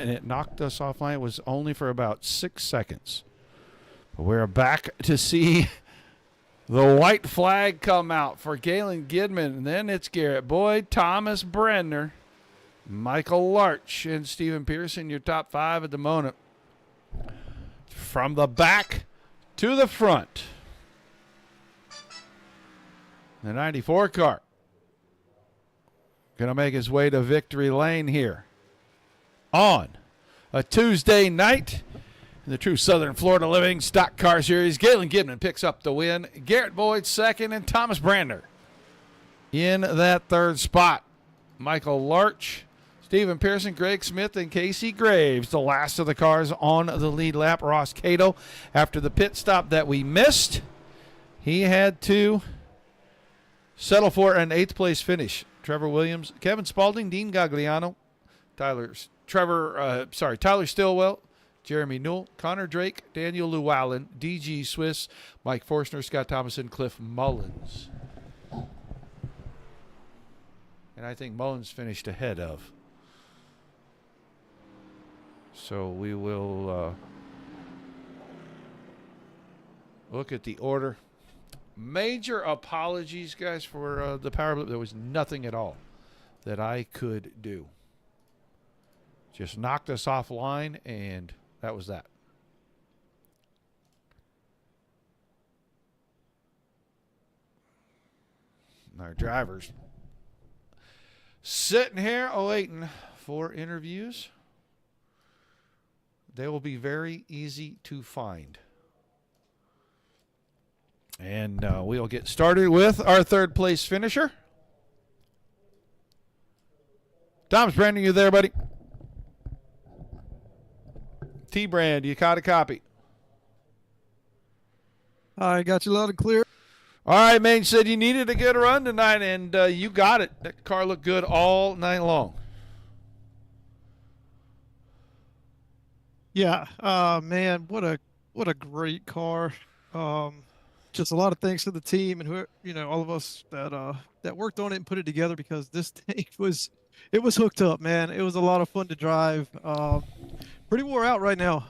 and it knocked us offline. It was only for about 6 seconds. But we're back to see the white flag come out for Galen Gidman. And then it's Garrett Boyd, Thomas Brenner, Michael Larch, and Stephen Pearson, your top 5 at the moment. From the back to the front. The 94 car going to make his way to victory lane here on a Tuesday night in the true Southern Florida Living Stock Car Series. Galen Gidman picks up the win. Garrett Boyd second, and Thomas Brander in that third spot. Michael Larch, Stephen Pearson, Greg Smith, and Casey Graves, the last of the cars on the lead lap. Ross Cato, after the pit stop that we missed, he had to settle for an 8th place finish. Trevor Williams, Kevin Spaulding, Dean Gagliano, Tyler Stillwell, Jeremy Newell, Connor Drake, Daniel Llewellyn, DG Swiss, Mike Forstner, Scott Thomason, Cliff Mullins. And I think Mullins finished ahead of. So we will look at the order. Major apologies, guys, for the power blip. There was nothing at all that I could do. Just knocked us offline, and that was that. Our drivers sitting here waiting for interviews. They will be very easy to find. And we'll get started with our 3rd place finisher. Thomas Brandon, you there, buddy? T-Brand, you caught a copy? I got you loud and clear. All right, man. You said you needed a good run tonight, and you got it. That car looked good all night long. Yeah, man, what a great car. Just a lot of thanks to the team and all of us that worked on it and put it together, because this thing was hooked up, man. It was a lot of fun to drive. Pretty wore out right now.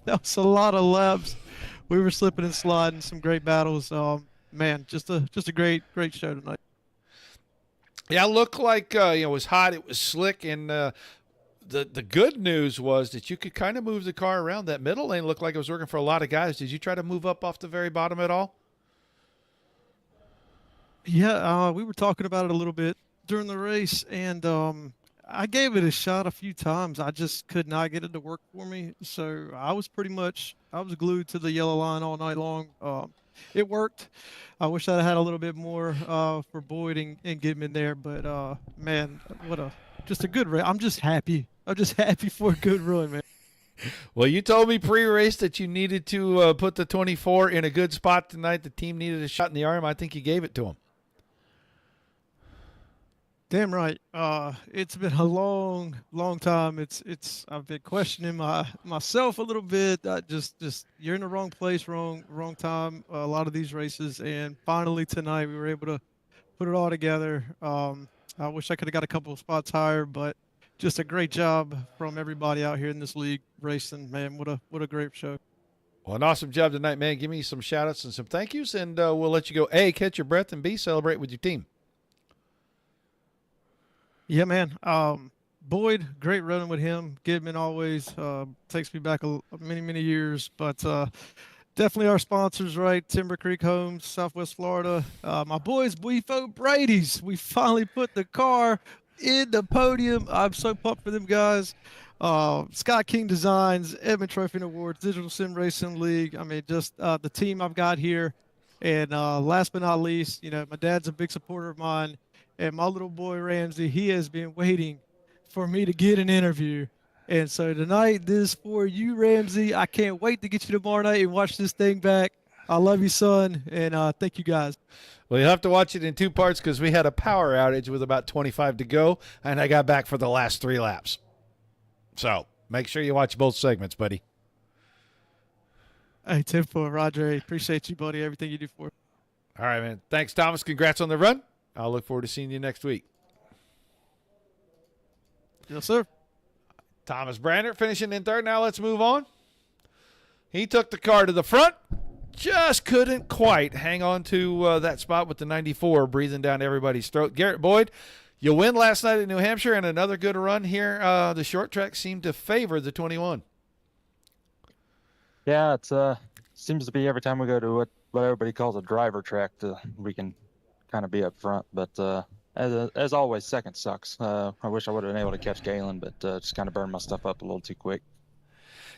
That was a lot of laps. We were slipping and sliding, some great battles. Man, just a great show tonight. Yeah, it looked like it was hot, it was slick, and the good news was that you could kind of move the car around. That middle lane looked like it was working for a lot of guys. Did you try to move up off the very bottom at all? Yeah, we were talking about it a little bit during the race, and I gave it a shot a few times. I just could not get it to work for me. So I was glued to the yellow line all night long. It worked. I wish I'd had a little bit more for Boyd and Gidman there, but man, just a good race. I'm just happy for a good run, man. Well, you told me pre-race that you needed to put the 24 in a good spot tonight. The team needed a shot in the arm. I think you gave it to them. Damn right. It's been a long time. I've been questioning myself a little bit. Just you're in the wrong place, wrong time. A lot of these races, and finally tonight we were able to put it all together. I wish I could have got a couple of spots higher, but just a great job from everybody out here in this league racing. Man, what a great show. Well, an awesome job tonight, man. Give me some shout-outs and some thank yous, and we'll let you go. A, catch your breath, and B, celebrate with your team. Yeah, man. Boyd, great running with him. Gidman always takes me back many years, but definitely our sponsors, right? Timber Creek Homes, Southwest Florida. My boys, BeefOBradys. We finally put the car in the podium. I'm so pumped for them guys. Scott King Designs, Edmund Trophy and Awards, Digital Sim Racing League. I mean, just the team I've got here. And last but not least, my dad's a big supporter of mine. And my little boy, Ramsey, he has been waiting for me to get an interview. And so tonight, this is for you, Ramsey. I can't wait to get you tomorrow night and watch this thing back. I love you, son, and thank you, guys. Well, you'll have to watch it in 2 parts because we had a power outage with about 25 to go, and I got back for the last 3 laps. So make sure you watch both segments, buddy. Hey, Tim, for Roger, appreciate you, buddy, everything you do for us. All right, man. Thanks, Thomas. Congrats on the run. I'll look forward to seeing you next week. Yes, sir. Thomas Brander finishing in third. Now let's move on. He took the car to the front. Just couldn't quite hang on to that spot with the 94 breathing down everybody's throat. Garrett Boyd, you win last night in New Hampshire and another good run here. The short track seemed to favor the 21. Yeah, it's seems to be every time we go to what everybody calls a driver track, we can kind of be up front. But as always, second sucks. I wish I would have been able to catch Galen, but just kind of burned my stuff up a little too quick.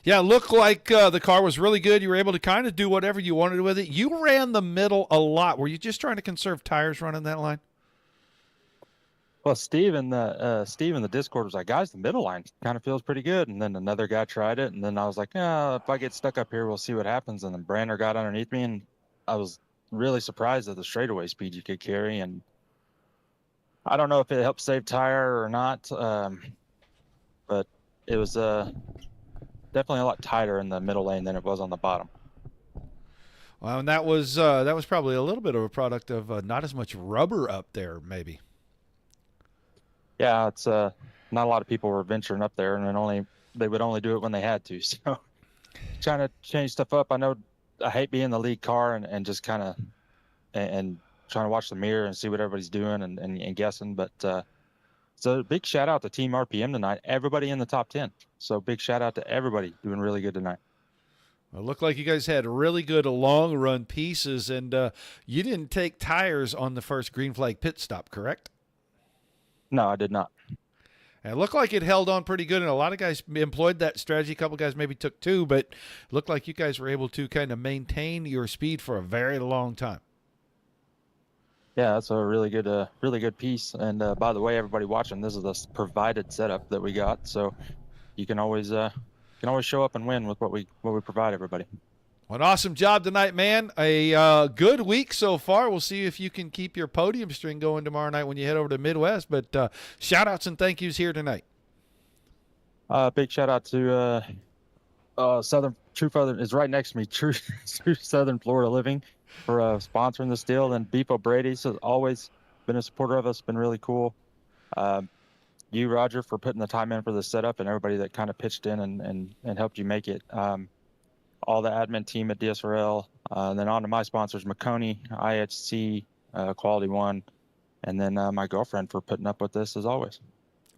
Yeah, it looked like the car was really good. You were able to kind of do whatever you wanted with it. You ran the middle a lot. Were you just trying to conserve tires running that line? Well, Steve in the Discord was like, guys, the middle line kind of feels pretty good. And then another guy tried it. And then I was like, yeah, if I get stuck up here, we'll see what happens. And then Brander got underneath me. And I was really surprised at the straightaway speed you could carry. And I don't know if it helped save tire or not. But it was definitely a lot tighter in the middle lane than it was on the bottom. Well, and that was probably a little bit of a product of not as much rubber up there, maybe. Yeah, it's not a lot of people were venturing up there, and they would only do it when they had to. So trying to change stuff up. I know I hate being the lead car and just kind of and trying to watch the mirror and see what everybody's doing and guessing. But so big shout out to Team RPM tonight. Everybody in the top 10. So big shout out to everybody doing really good tonight. Well, it looked like you guys had really good long run pieces, and you didn't take tires on the first green flag pit stop, correct? No, I did not. And it looked like it held on pretty good, and a lot of guys employed that strategy. A couple guys maybe took two, but it looked like you guys were able to kind of maintain your speed for a very long time. Yeah, that's a really good piece. And by the way, everybody watching, this is the provided setup that we got, so you can always show up and win with what we provide everybody. Well, an awesome job tonight, man. A good week so far. We'll see if you can keep your podium string going tomorrow night when you head over to Midwest. But shout-outs and thank yous here tonight. Big shout-out to True Southern is right next to me, True Southern Florida Living, for sponsoring this deal. And BeefOBradys has always been a supporter of us, been really cool. You, Roger, for putting the time in for the setup, and everybody that kind of pitched in and helped you make it. All the admin team at DSRL, and then on to my sponsors, McConey, IHC, Quality One, and then my girlfriend for putting up with this as always.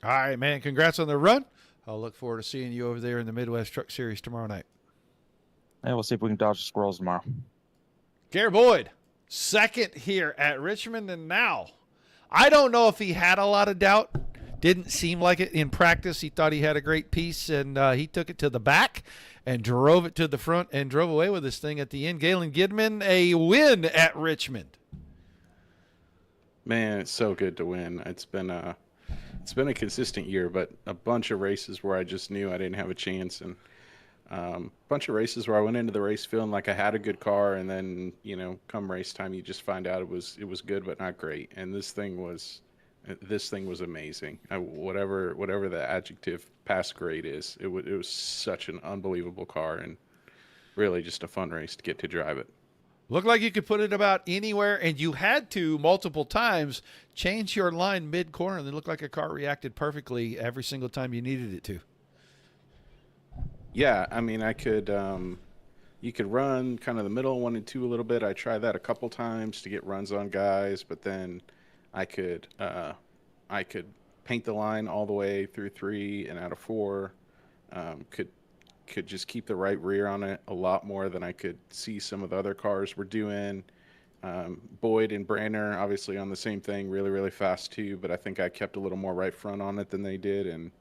All right, man. Congrats on the run. I'll look forward to seeing you over there in the Midwest Truck Series tomorrow night. And we'll see if we can dodge the squirrels tomorrow. Garrett Boyd, second here at Richmond, and now I don't know if he had a lot of doubt. Didn't seem like it in practice. He thought he had a great piece, and he took it to the back and drove it to the front and drove away with this thing at the end. Galen Gidman, a win at Richmond. Man, it's so good to win. It's been a consistent year, but a bunch of races where I just knew I didn't have a chance, and a bunch of races where I went into the race feeling like I had a good car, and then come race time, you just find out it was good but not great. And this thing was amazing. Whatever the adjective past great is, it was such an unbelievable car, and really just a fun race to get to drive it. Looked like you could put it about anywhere, and you had to multiple times change your line mid-corner, and it looked like a car reacted perfectly every single time you needed it to. Yeah, I mean, I could you could run kind of the middle 1 and 2 a little bit. I tried that a couple times to get runs on guys, but then I could paint the line all the way through 3 and out of 4. Could just keep the right rear on it a lot more than I could see some of the other cars were doing. Boyd and Brander obviously on the same thing, really, really fast too, but I think I kept a little more right front on it than they did. And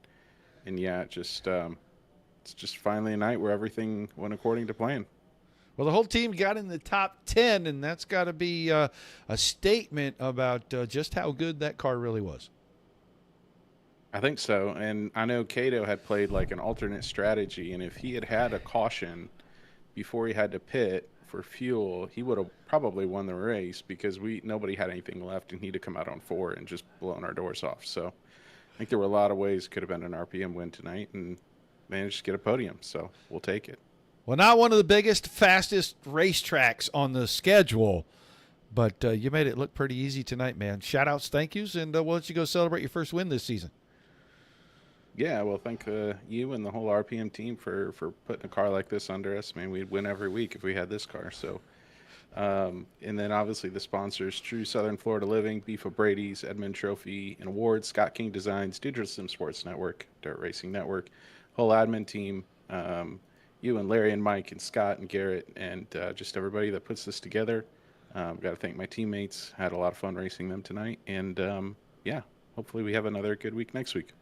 yeah, it's just finally a night where everything went according to plan. Well, the whole team got in the top 10, and that's got to be a statement about just how good that car really was. I think so, and I know Cato had played like an alternate strategy, and if he had had a caution before he had to pit for fuel, he would have probably won the race, because nobody had anything left, and he'd have come out on 4 and just blown our doors off. So I think there were a lot of ways could have been an RPM win tonight, and managed to get a podium, so we'll take it. Well, not one of the biggest, fastest racetracks on the schedule, but you made it look pretty easy tonight, man. Shout-outs, thank yous, and we'll let you go celebrate your first win this season. Yeah, well, thank you and the whole RPM team for putting a car like this under us. Man, we'd win every week if we had this car. So, and then obviously the sponsors: True Southern Florida Living, BeefOBradys, Edmund Trophy and Awards, Scott King Designs, Digital Sim Sports Network, Dirt Racing Network, whole admin team, you and Larry and Mike and Scott and Garrett and just everybody that puts this together. Got to thank my teammates. Had a lot of fun racing them tonight, and yeah, hopefully we have another good week next week.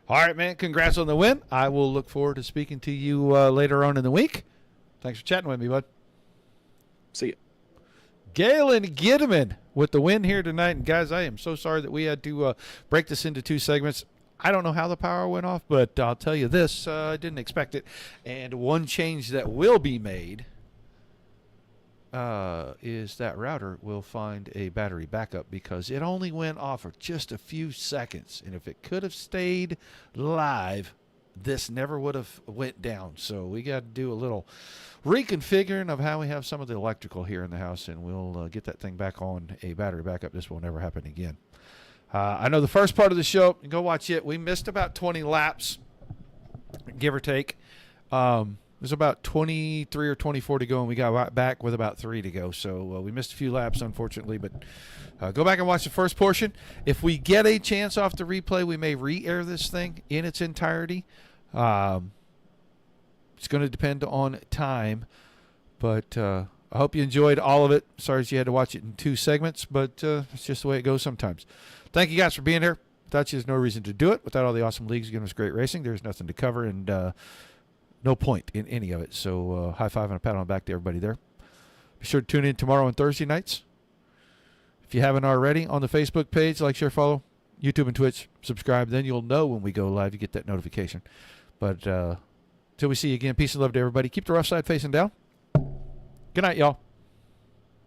All right, man. Congrats on the win. I will look forward to speaking to you later on in the week. Thanks for chatting with me, bud. See ya. Galen Gittiman with the win here tonight. And, guys, I am so sorry that we had to break this into 2 segments. I don't know how the power went off, but I'll tell you this. I didn't expect it. And one change that will be made is that router will find a battery backup because it only went off for just a few seconds. And if it could have stayed live, this never would have went down. So we got to do a little reconfiguring of how we have some of the electrical here in the house, and we'll get that thing back on a battery backup. This will never happen again. I know the first part of the show, go watch it. We missed about 20 laps, give or take. There's about 23 or 24 to go, and we got right back with about 3 to go. So we missed a few laps, unfortunately, but go back and watch the first portion. If we get a chance off the replay, we may re-air this thing in its entirety. It's going to depend on time, but I hope you enjoyed all of it. Sorry that you had to watch it in 2 segments, but it's just the way it goes sometimes. Thank you guys for being here. Without you, there's no reason to do it. Without all the awesome leagues giving us great racing, there's nothing to cover and no point in any of it. So high five and a pat on the back to everybody there. Be sure to tune in tomorrow and Thursday nights. If you haven't already, on the Facebook page, like, share, follow, YouTube and Twitch, subscribe. Then you'll know when we go live. You get that notification. But till we see you again, peace and love to everybody. Keep the rough side facing down. Good night, y'all.